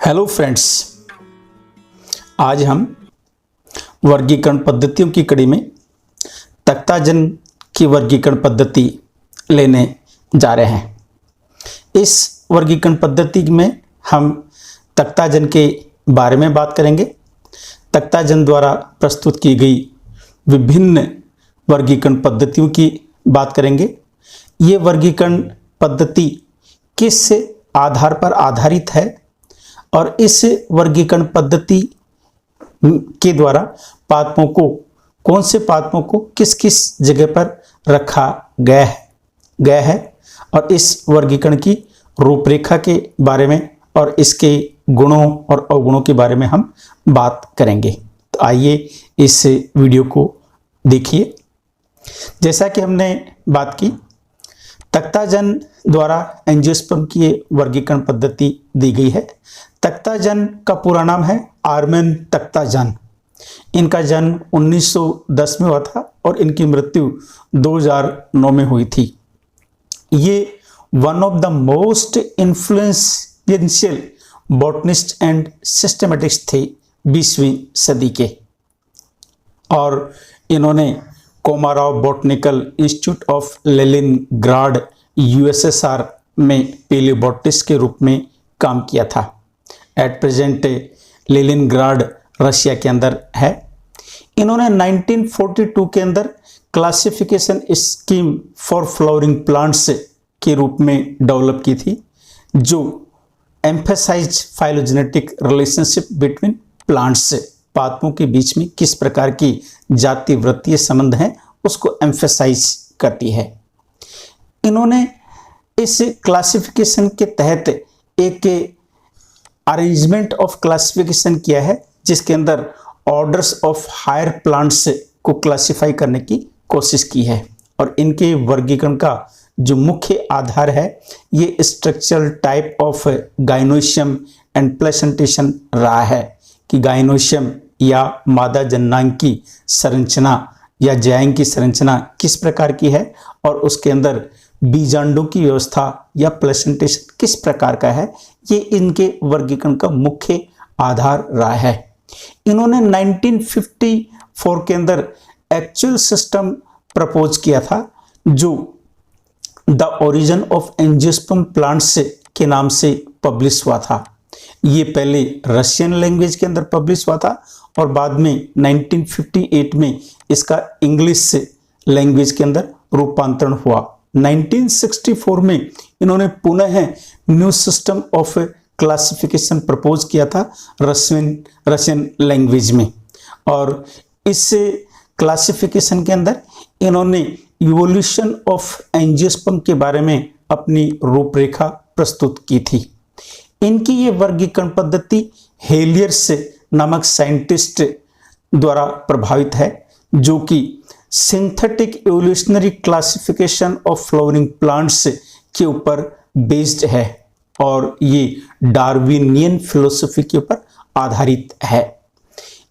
Hello friends, आज हम वर्गीकरण पद्धतियों की कड़ी में तख्ताजन की वर्गीकरण पद्धति लेने जा रहे हैं। इस वर्गीकरण पद्धति में हम तख्ताजन के बारे में बात करेंगे। तख्ताजन द्वारा प्रस्तुत की गई विभिन्न वर्गीकरण पद्धतियों की बात करेंगे। ये वर्गीकरण पद्धति किस आधार पर आधारित है और इस वर्गीकरण पद्धति के द्वारा पादपों को, कौन से पादपों को किस किस जगह पर रखा गया है और इस वर्गीकरण की रूपरेखा के बारे में और इसके गुणों और अवगुणों के बारे में हम बात करेंगे। तो आइए इस वीडियो को देखिए। जैसा कि हमने बात की, तख्ताजन द्वारा एंजियोस्पर्म की वर्गीकरण पद्धति दी गई है। तख्ताजन का पूरा नाम है आर्मेन तख्ताजन। इनका जन्म 1910 में हुआ था और इनकी मृत्यु 2009 में हुई थी। ये one of the most influential botanist and systematics थे 20वीं सदी के, और इन्होंने Komarov botanical institute of Leningrad USSR में पेलियोबॉटिस्ट के रूप में काम किया था। एट प्रेजेंट लेनिनग्राड रशिया के अंदर है। इन्होंने 1942 के अंदर classification scheme for flowering plants के रूप में डेवलप की थी, जो emphasise phylogenetic relationship between plants, पादपों के बीच में किस प्रकार की जाति वृत्तीय संबंध हैं उसको एम्फेसाइज करती है। इन्होंने इस क्लासिफिकेशन के तहत एक अरेंजमेंट ऑफ क्लासिफिकेशन किया है, जिसके अंदर ऑर्डर्स ऑफ हायर प्लांट्स को क्लासिफाई करने की कोशिश की है। और इनके वर्गीकरण का जो मुख्य आधार है, ये structural type of gynoecium and placentation रहा है कि गाइनोशियम या मादा जननांग की संरचना या जयांग की संरचना किस प्रकार की है और उसके अंदर बीजांडों की व्यवस्था या प्लेसेंटेशन किस प्रकार का है, ये इनके वर्गीकरण का मुख्य आधार रहा है। इन्होंने 1954 के अंदर एक्चुअल सिस्टम प्रपोज किया था, जो the origin of angiosperm plants के नाम से पब्लिश हुआ था। ये पहले रशियन लैंग्वेज के अंदर पब्लिश हुआ था और बाद में 1958 में इसका इंग्लिश लैंग्वेज के अंदर रूपांतरण हुआ। 1964 में इन्होंने पुनः new system of classification propose किया था रशियन लैंग्वेज में, और इस क्लासिफिकेशन के अंदर इन्होंने इवोल्यूशन ऑफ एंजियोस्पर्म के बारे में अपनी रूपरेखा प्रस्तुत की थी। इनकी ये वर्गीकरण पद्धति हेलियर्स नामक साइंटिस्ट द्वारा प्रभावित है, जो कि synthetic evolutionary classification of flowering plants के ऊपर बेस्ड है और ये डार्विनियन फिलोसफी के ऊपर आधारित है।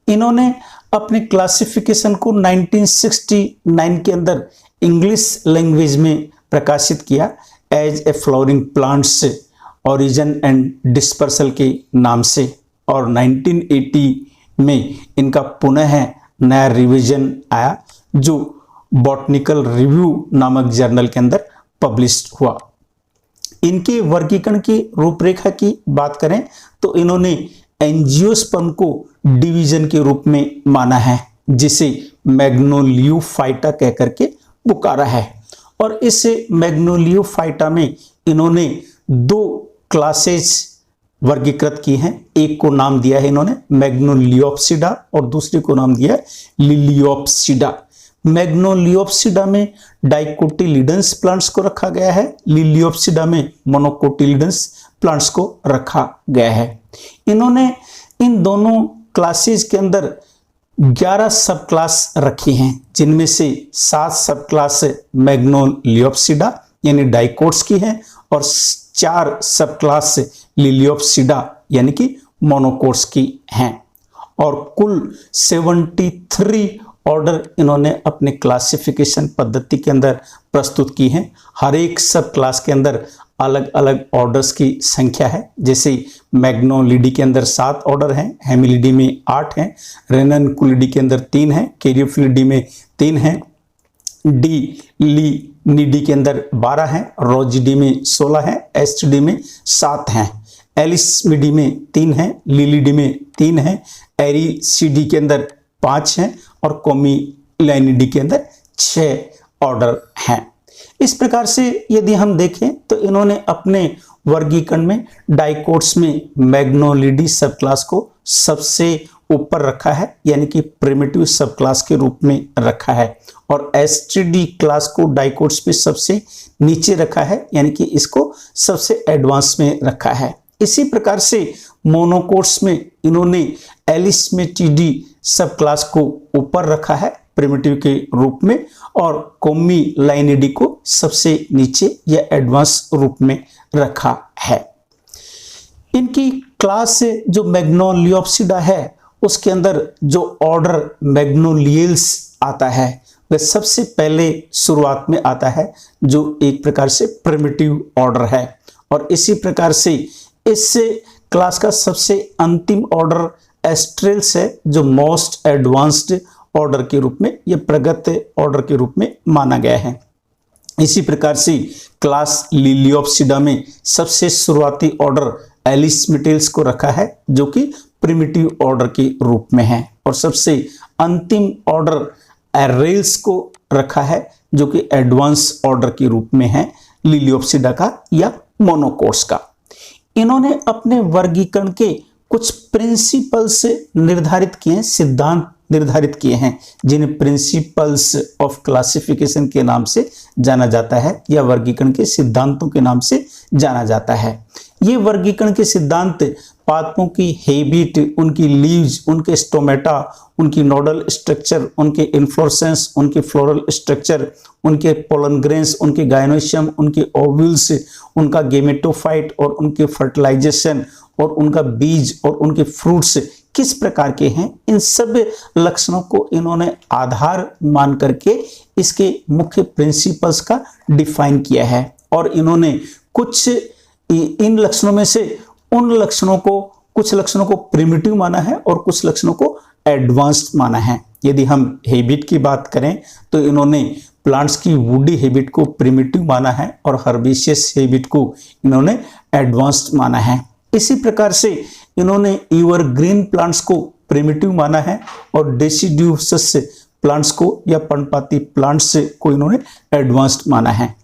इन्होंने अपने क्लासिफिकेशन को 1969 के अंदर इंग्लिश लैंग्वेज में प्रकाशित किया as a flowering plants origin and dispersal के नाम से, और 1980 में इनका पुनः नया रिवीजन आया, जो बॉटनिकल रिव्यू नामक जर्नल के अंदर पब्लिश हुआ। इनके वर्गीकरण की रूपरेखा की बात करें तो इन्होंने एंजियोस्पर्म को डिवीजन के रूप में माना है, जिसे मैग्नोलियोफाइटा कहकर के पुकारा है। और इस मैग्नोलियोफाइटा में इन्होंने दो क्लासेस वर्गीकृत की हैं। एक को नाम दिया है इन्होंने मैग्नोलियोप्सिडा और दूसरे को नाम दिया है लिलियोप्सिडा। मैग्नोलियोप्सिडा में डाइकोटिलिडेंस प्लांट्स को रखा गया है, लिलियोप्सिडा में मोनोकोटिलिडेंस प्लांट्स को रखा गया है। इन्होंने इन दोनों क्लासेस के अंदर 11 सब क्लास रखी हैं, जिनमें से 7 सब क्लास मैग्नोलियोप्सिडा यानी डाइकोट्स की हैं और 4 सब क्लास लिलियोप्सिडा यानी कि मोनोकोट्स की हैं, और कुल 73 ऑर्डर इन्होंने अपने क्लासिफिकेशन पद्धति के अंदर प्रस्तुत की हैं। हर एक सब क्लास के अंदर अलग अलग ऑर्डर्स की संख्या है। जैसे मैग्नोलिडी के अंदर 7 ऑर्डर हैं, हेमिलिडी में 8 हैं, रेननकुलिडी के अंदर 3 हैं, कैरियोफिलिडी में 3 हैं, डी लीनिडी के अंदर 12 हैं, रोजिडी में 16 हैं, एस्टिडी में 7 हैं, एलिसमिडी में 3 हैं, लिलिडी में 3 हैं, एरिसीडी के अंदर 5 हैं और कोमिलाइनिडी के अंदर 6 ऑर्डर हैं। इस प्रकार से यदि हम देखें तो इन्होंने अपने वर्गीकरण में डाइकोट्स में मैग्नोलिडी सब क्लास को सबसे ऊपर रखा है, यानी कि प्रिमिटिव सब क्लास के रूप में रखा है, और एसटीडी क्लास को डाइकोट्स में सबसे नीचे रखा है, यानी कि इसको सबसे एडवांस में रखा है। इसी प्रकार से मोनोकोट्स में इन्होंने एलिसमेटिडी सब क्लास को ऊपर रखा है प्रिमिटिव के रूप में, और कोमिलाइनिडी को सबसे नीचे या एडवांस रूप में रखा है। इनकी क्लास जो मैग्नोलियोप्सिडा है उसके अंदर जो ऑर्डर मैग्नोलियल्स आता है वह सबसे पहले शुरुआत में आता है, जो एक प्रकार से प्रिमिटिव ऑर्डर है। और इसी प्रकार से इस क्लास का सबसे अंतिम ऑर्डर एस्ट्रेल्स है, जो मोस्ट एडवांस्ड ऑर्डर के रूप में या प्रगत ऑर्डर के रूप में माना गया है। इसी प्रकार से क्लास लिलियोप्सिडा में सबसे शुरुआती ऑर्डर एलिसमेटिल्स को रखा है, जो कि प्रिमिटिव ऑर्डर के रूप में है, और सबसे अंतिम ऑर्डर एरेल्स को रखा है, जो कि एडवांस ऑर्डर के रूप में है लिलियोप्सिडा का या मोनोकोट्स का। इन्होंने अपने वर्गीकरण के कुछ प्रिंसिपल्स निर्धारित किए हैं, सिद्धांत निर्धारित किए हैं, जिन्हें प्रिंसिपल्स ऑफ क्लासिफिकेशन के नाम से जाना जाता है या वर्गीकरण के सिद्धांतों के नाम से जाना जाता है। ये वर्गीकरण के सिद्धांत पादपों की हैबिट, उनकी लीव्स, उनके स्टोमेटा, उनकी नोडल स्ट्रक्चर, उनके इन्फ्लोरेसेंस, उनके फ्लोरल स्ट्रक्चर, उनके पोलन ग्रेन्स, उनके गायनोशियम, उनके ओव्यूल्स, उनका गेमेटोफाइट और उनके फर्टिलाइजेशन, और उनका बीज और उनके फ्रूट्स किस प्रकार के हैं, इन सब लक्षणों को इन्होंने आधार मान करके इसके मुख्य प्रिंसिपल्स का डिफाइन किया है। और इन्होंने कुछ इन लक्षणों में से उन लक्षणों को, कुछ लक्षणों को प्रिमिटिव माना है और कुछ लक्षणों को एडवांस्ड माना है। यदि हम हैबिट की बात करें तो इन्होंने प्लांट्स की वुडी हैबिट को प्रिमिटिव माना है और हर्बेशियस हैबिट को इन्होंने एडवांस्ड माना है। इसी प्रकार से इन्होंने एवरग्रीन प्लांट्स को प्रिमिटिव माना है और डेसिड्यूसस प्लांट्स को या पर्णपाती प्लांट्स को इन्होंने एडवांस्ड माना है।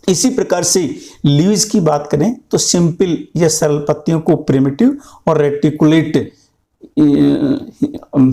इसी प्रकार से लीव्स की बात करें तो सिंपल या सरल पत्तियों को प्रिमिटिव और रेटिकुलेट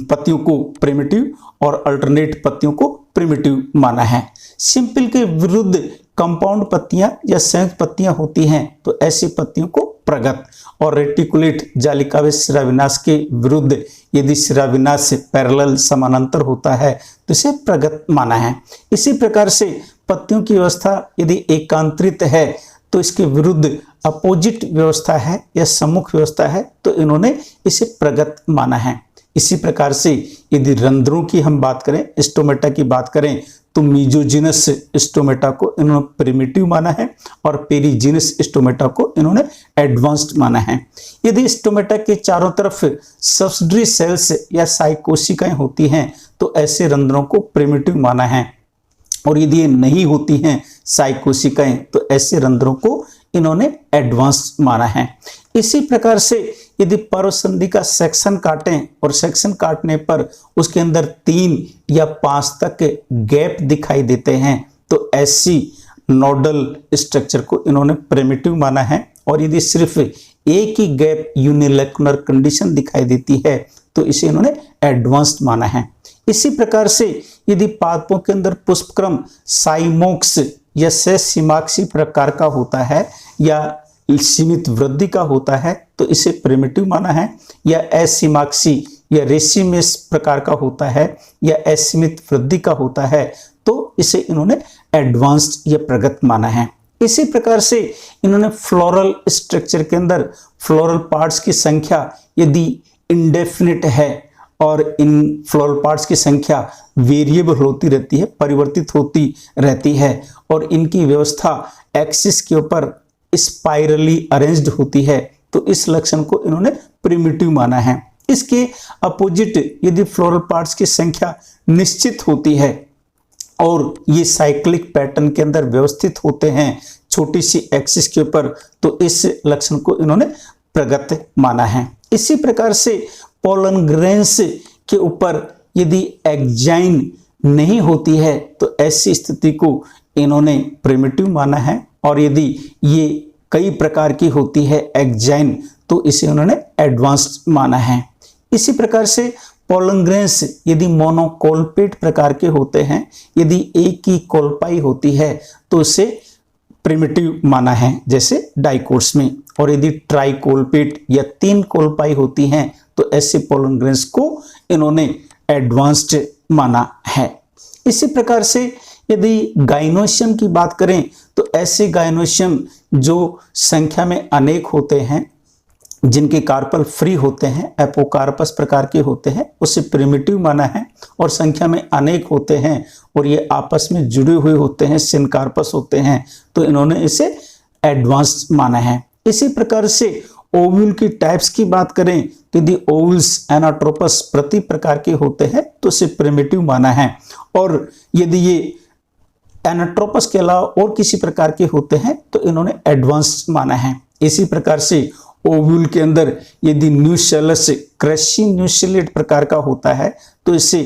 पत्तियों को प्रिमिटिव और अल्टरनेट पत्तियों को प्रिमिटिव माना है। सिंपल के विरुद्ध कंपाउंड पत्तियां या संयुक्त पत्तियां होती हैं तो ऐसी पत्तियों को प्रगत, और रेटिकुलेट जालिका शिराविन्यास के विरुद्ध यदि शिराविन्यास पैरेलल समानांतर होता है तो इसे प्रगत माना है। इसी प्रकार से पत्तियों की व्यवस्था यदि एकांतरित है तो इसके विरुद्ध अपोजिट व्यवस्था है या सम्मुख व्यवस्था है तो इन्होंने इसे प्रगत माना है। इसी प्रकार से यदि रंध्रों की हम बात करें, स्टोमेटा की बात करें, तो मीजोजिनस स्टोमेटा को इन्होंने प्रिमिटिव माना है और पेरीजिनस स्टोमेटा को इन्होंने एडवांस्ड माना है। यदि स्टोमेटा के चारों तरफ सब्सिडरी सेल्स या साइकोशिकाएं होती हैं तो ऐसे रंध्रों को प्रिमिटिव माना है, और यदि ये नहीं होती हैं साइकोशिकाएं तो ऐसे रंध्रों को इन्होंने एडवांस्ड माना है। इसी प्रकार से यदि पर्वसंधि का सेक्शन काटें और सेक्शन काटने पर उसके अंदर 3 या 5 तक गैप दिखाई देते हैं तो ऐसी नोडल स्ट्रक्चर को इन्होंने प्रिमिटिव माना है, और यदि सिर्फ एक ही गैप यूनिलैकुलर कंडीशन दिखाई देती है तो इसे इन्होंने एडवांस्ड माना है। इसी प्रकार से यदि पादपों के अंदर पुष्पक्रम साइमोक्स या सेसिमाक्सी प्रकार का होता है या सीमित वृद्धि का होता है तो इसे प्रिमिटिव माना है, या एसिमाक्सी या रेसिमेस प्रकार का होता है या असीमित वृद्धि का होता है तो इसे इन्होंने एडवांस्ड या प्रगत माना है। इसी प्रकार से इन्होंने फ्लोरल स्ट्रक्चर के अंदर फ्लोरल पार्ट्स की संख्या यदि इंडेफिनिट है और इन फ्लोरल पार्ट्स की संख्या वेरिएबल होती रहती है, परिवर्तित होती रहती है, और इनकी व्यवस्था एक्सिस के ऊपर स्पाइरली अरेंज्ड होती है तो इस लक्षण को इन्होंने प्रिमिटिव माना है। इसके अपोजिट यदि फ्लोरल पार्ट्स की संख्या निश्चित होती है और ये साइक्लिक पैटर्न के अंदर व्यवस्थित होते हैं छोटी सी एक्सिस के ऊपर, तो इस लक्षण को इन्होंने प्रगत माना है। इसी प्रकार से पोलन ग्रेन्स के ऊपर यदि एक्जाइन नहीं होती है तो ऐसी स्थिति को इन्होंने प्रिमिटिव माना है, और यदि ये कई प्रकार की होती है एक्जाइन तो इसे उन्होंने एडवांस्ड माना है। इसी प्रकार से पोलन ग्रेन्स यदि मोनोकोल्पेट प्रकार के होते हैं, यदि एक ही कोल्पाई होती है तो उसे प्रिमिटिव माना है जैसे डाइकोट्स में, और यदि ट्राइकोल्पेट या 3 कोल्पाई होती हैं तो ऐसे पोलन ग्रेन्स को इन्होंने एडवांस्ड माना है। इसी प्रकार से यदि गाइनोशियम की बात करें तो ऐसे गाइनोशियम जो संख्या में अनेक होते हैं, जिनके कार्पल फ्री होते हैं, एपोकार्पस प्रकार के होते हैं, उसे प्रिमिटिव माना है, और संख्या में अनेक होते हैं और ये आपस में जुड़े हुए होते हैं, सिनकार्पस होते हैं, तो इन्होंने इसे एडवांस्ड माना है। इसी प्रकार से ओव्यूल की टाइप्स की बात करें तो यदि ओव्यूल्स एनाट्रोपस प्रति प्रकार के होते हैं तो इसे प्रिमिटिव माना है, और यदि ये एनाट्रोपस के अलावा और किसी प्रकार के होते हैं तो इन्होंने एडवांस्ड माना है। इसी प्रकार से ओव्यूल के अंदर यदि न्यूसेलस क्रैशी न्यूसिलेट प्रकार का होता है तो इसे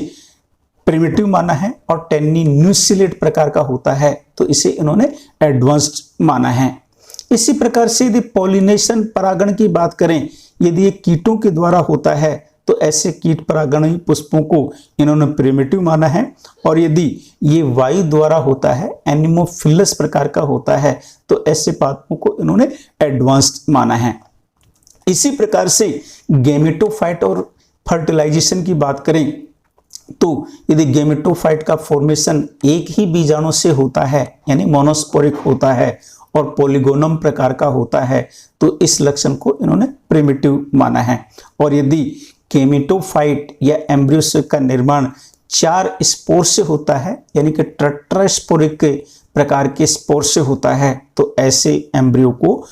प्रिमिटिव माना है, और टेनी न्यूसिलेट प्रकार का होता है तो इसे इन्होंने एडवांस्ड माना है। इसी प्रकार से यदि पॉलिनेशन परागण की बात करें, यदि ये कीटों के द्वारा होता है तो ऐसे कीट परागणी पुष्पों को इन्होंने प्रिमिटिव माना है, और यदि ये वायु द्वारा होता है, एनिमोफिलस प्रकार का होता है, तो ऐसे पादपों को इन्होंने एडवांस्ड माना है। इसी प्रकार से गैमेटोफाइट और फर्टिलाइजेशन की बात करें तो यदि गैमेटोफाइट का फॉर्मेशन एक ही बीजाणु से होता है यानी मोनोस्पोरिक होता है और पॉलीगोनम प्रकार का होता है तो इस लक्षण को इन्होंने प्रिमिटिव माना है। और यदि गैमेटोफाइट या एम्ब्रियो का निर्माण 4 स्पोर से होता है यानी कि टेट्रास्पोरिक प्रकार के स्पोर से होता है तो ऐसे एम्ब्रियो को,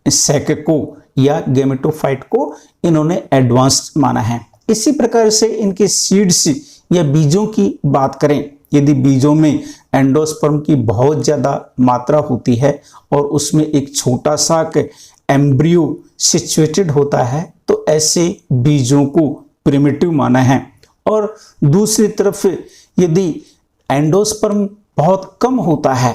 सैक को या गैमेटोफाइट को इन्होंने एडवांस्ड माना है। इसी प्रकार से इनके सीड्स या बीजों की बात करें, यदि बीजों में एंडोस्पर्म की बहुत ज्यादा मात्रा होती है और उसमें एक छोटा सा एम्ब्रियो सिचुएटेड होता है तो ऐसे बीजों को प्रिमिटिव माना है। और दूसरी तरफ यदि एंडोस्पर्म बहुत कम होता है,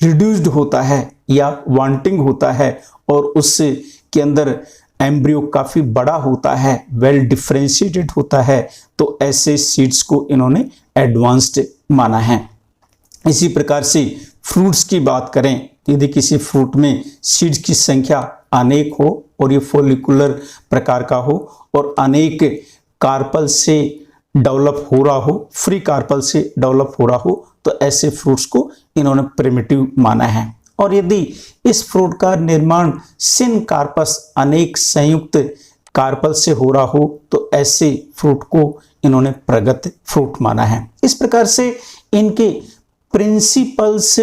रिड्यूस्ड होता है या वांटिंग होता है और उससे के अंदर एम्ब्रियो काफी बड़ा होता है, वेल डिफरेंशिएटेड होता है, तो ऐसे सीड्स को इन्होंने एडवांस्ड माना है। इसी प्रकार से फ्रूट्स की बात करें, यदि किसी फ्रूट में सीड्स की संख्या अनेक हो और ये फॉलिकुलर प्रकार का हो और अनेक कार्पल से डेवलप हो रहा हो, फ्री कार्पल से डेवलप हो रहा हो, तो ऐसे फ्रूट्स को इन्होंने प्रिमिटिव माना है। और यदि इस फ्रूट का निर्माण सिन कार्पस अनेक संयुक्त कार्पल से हो रहा हो तो ऐसे फ्रूट को इन्होंने प्रगत फ्रूट माना है। इस प्रकार से इनके प्रिंसिपल्स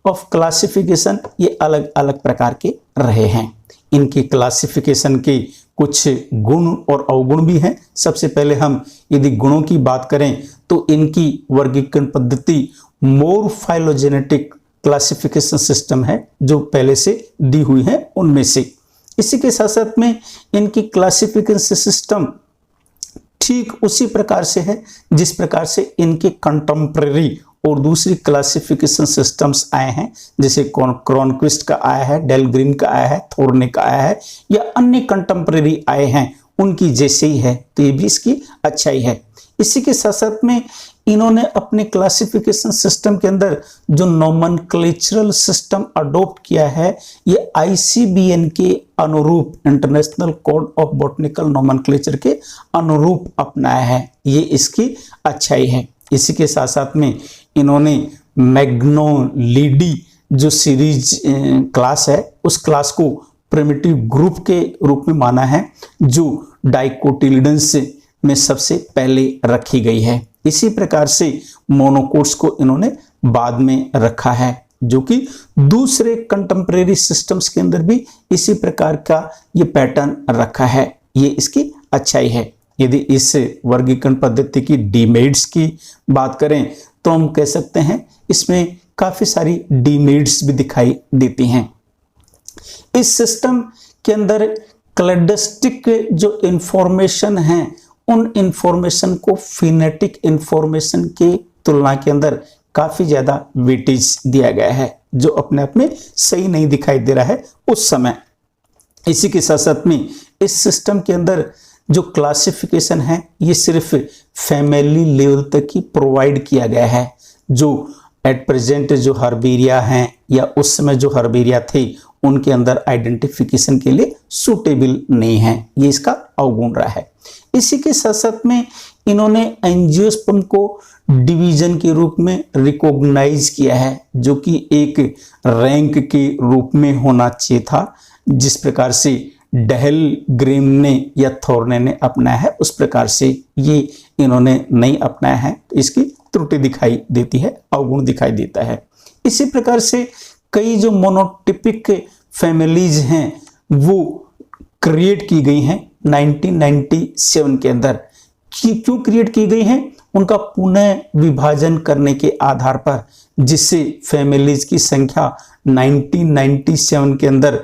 ऑफ क्लासिफिकेशन ये अलग अलग प्रकार के रहे हैं। इनकी क्लासिफिकेशन के कुछ गुण और अवगुण भी हैं। सबसे पहले हम यदि गुणों की बात करें तो इनकी वर्गीकरण पद्धति मोरफाइलोजेनेटिक क्लासिफिकेशन सिस्टम है जो पहले से दी हुई है उनमें से। इसी के साथ साथ में इनकी क्लासिफिकेशन सिस्टम ठीक उसी प्रकार से है जिस प्रकार से इनके कंटेम्परेरी और दूसरी क्लासिफिकेशन सिस्टम्स आए हैं, जैसे क्रॉनक्विस्ट का आया है, डेलग्रीन का आया है, थोर्ने का आया है या अन्य कंटेम्परेरी आए हैं, उनकी जैसे ही है, तो ये भी इसकी अच्छाई है। इसी के साथ साथ में इन्होंने अपने क्लासिफिकेशन सिस्टम के अंदर जो नोमेनक्लेचरल सिस्टम अडॉप्ट किया है ये ICBN के अनुरूप, international code of botanical nomenclature के अनुरूप अपनाया है, ये इसकी अच्छाई है। इसी के साथ साथ में इन्होंने मैग्नोलिडी जो सीरीज क्लास है उस क्लास को प्रिमिटिव ग्रुप के रूप में माना है जो डाइकोटिलिडन्स में सबसे पहले रखी गई है। इसी प्रकार से मोनोकोट्स को इन्होंने बाद में रखा है। जो कि दूसरे कंटेम्प्रेरी सिस्टम्स के अंदर भी इसी प्रकार का ये पैटर्न रखा है। ये इसकी अच्छाई है। यदि इस वर्गीकरण पद्धति की डीमेरिट्स की बात करें तो हम कह सकते हैं इसमें काफी सारी डीमेरिट्स भी दिखाई देती हैं। इस सिस्टम के अंदर क्लैडस्टिक जो इंफॉर्मेशन है उन इंफॉर्मेशन को फिनेटिक इंफॉर्मेशन की तुलना के अंदर काफी ज्यादा वेटेज दिया गया है, जो अपने आप में सही नहीं दिखाई दे रहा है उस समय। इसी के साथ साथ में इस सिस्टम के अंदर जो क्लासिफिकेशन है ये सिर्फ फैमिली लेवल तक ही प्रोवाइड किया गया है। जो एट प्रेजेंट जो हर्बेरिया हैं या उस समय जो हर्बेरिया थे उनके अंदर आइडेंटिफिकेशन के लिए सूटेबल नहीं है, ये इसका अवगुण रहा है। इसी के साथ साथ में इन्होंने एंजियोस्पर्म को डिवीजन के रूप में रिकॉग्नाइज किया है, जो कि एक रैंक के रूप में होना चाहिए था। जिस प्रकार से डहल ग्रेम ने या थॉर्ने ने अपनाया है उस प्रकार से ये इन्होंने नहीं अपनाया है, तो इसकी त्रुटि दिखाई देती है, अवगुण दिखाई देता है। इसी प्रकार से कई जो मोनोटिपिक फैमिलीज हैं वो क्रिएट की गई हैं 1997 के अंदर। क्यों क्रिएट की गई हैं? उनका पुनः विभाजन करने के आधार पर, जिससे फैमिलीज की संख्या 1997 के अंदर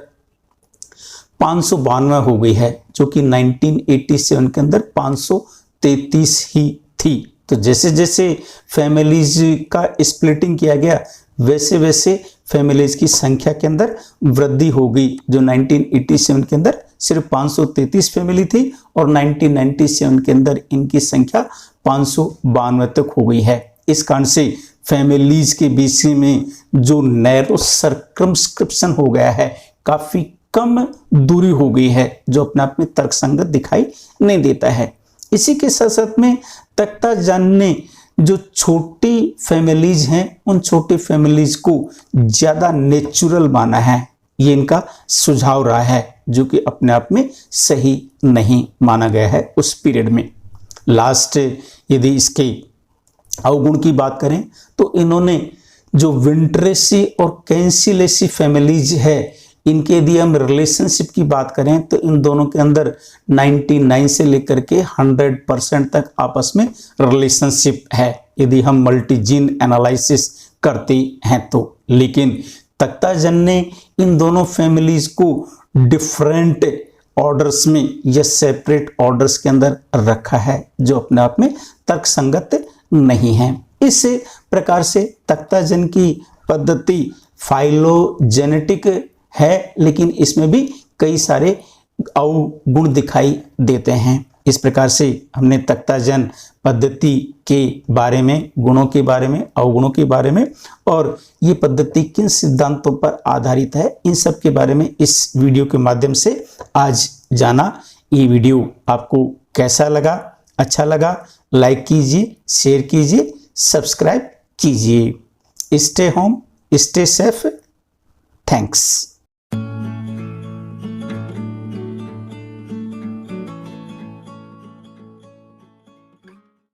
592 हो गई है, जो कि 1987 के अंदर 533 ही थी। तो जैसे जैसे फैमिलीज का स्प्लिटिंग किया गया वैसे वैसे फैमिलीज की संख्या के अंदर वृद्धि हो गई। जो 1987 के अंदर सिर्फ 533 फैमिली थी और 1997 के अंदर इनकी संख्या 592 तक हो गई है। इस कारण से फैमिलीज के बीच में जो नैरो सर्कमस्क्रिप्शन हो गया है, काफी कम दूरी हो गई है, जो अपने आप में तर्कसंगत दिखाई नहीं देता है। इसी के साथ साथ में तख्ताजन ने जो छोटी फैमिलीज हैं उन छोटी फैमिलीज को ज्यादा नेचुरल माना है, ये इनका सुझाव रहा है, जो कि अपने आप में सही नहीं माना गया है उस पीरियड में। लास्ट यदि इसके अवगुण की बात करें तो इन्होंने जो विंट्रेसी और कैंसिलेसी फैमिलीज है इनके यदि हम रिलेशनशिप की बात करें तो इन दोनों के अंदर 99 से लेकर के 100% तक आपस में रिलेशनशिप है, यदि हम मल्टीजीन एनालिसिस करते हैं तो। लेकिन तख्ताजन ने इन दोनों फैमिलीज को डिफरेंट ऑर्डर्स में या सेपरेट ऑर्डर्स के अंदर रखा है, जो अपने आप में तर्कसंगत नहीं है। इस प्रकार से तख्ताजन की पद्धति फाइलोजेनेटिक है, लेकिन इसमें भी कई सारे अवगुण दिखाई देते हैं। इस प्रकार से हमने तख्ताजन पद्धति के बारे में, गुणों के बारे में, अवगुणों के बारे में और ये पद्धति किन सिद्धांतों पर आधारित है, इन सब के बारे में इस वीडियो के माध्यम से आज जाना। ये वीडियो आपको कैसा लगा? अच्छा लगा लाइक कीजिए, शेयर कीजिए, सब्सक्राइब कीजिए। Stay home, stay safe. Thanks.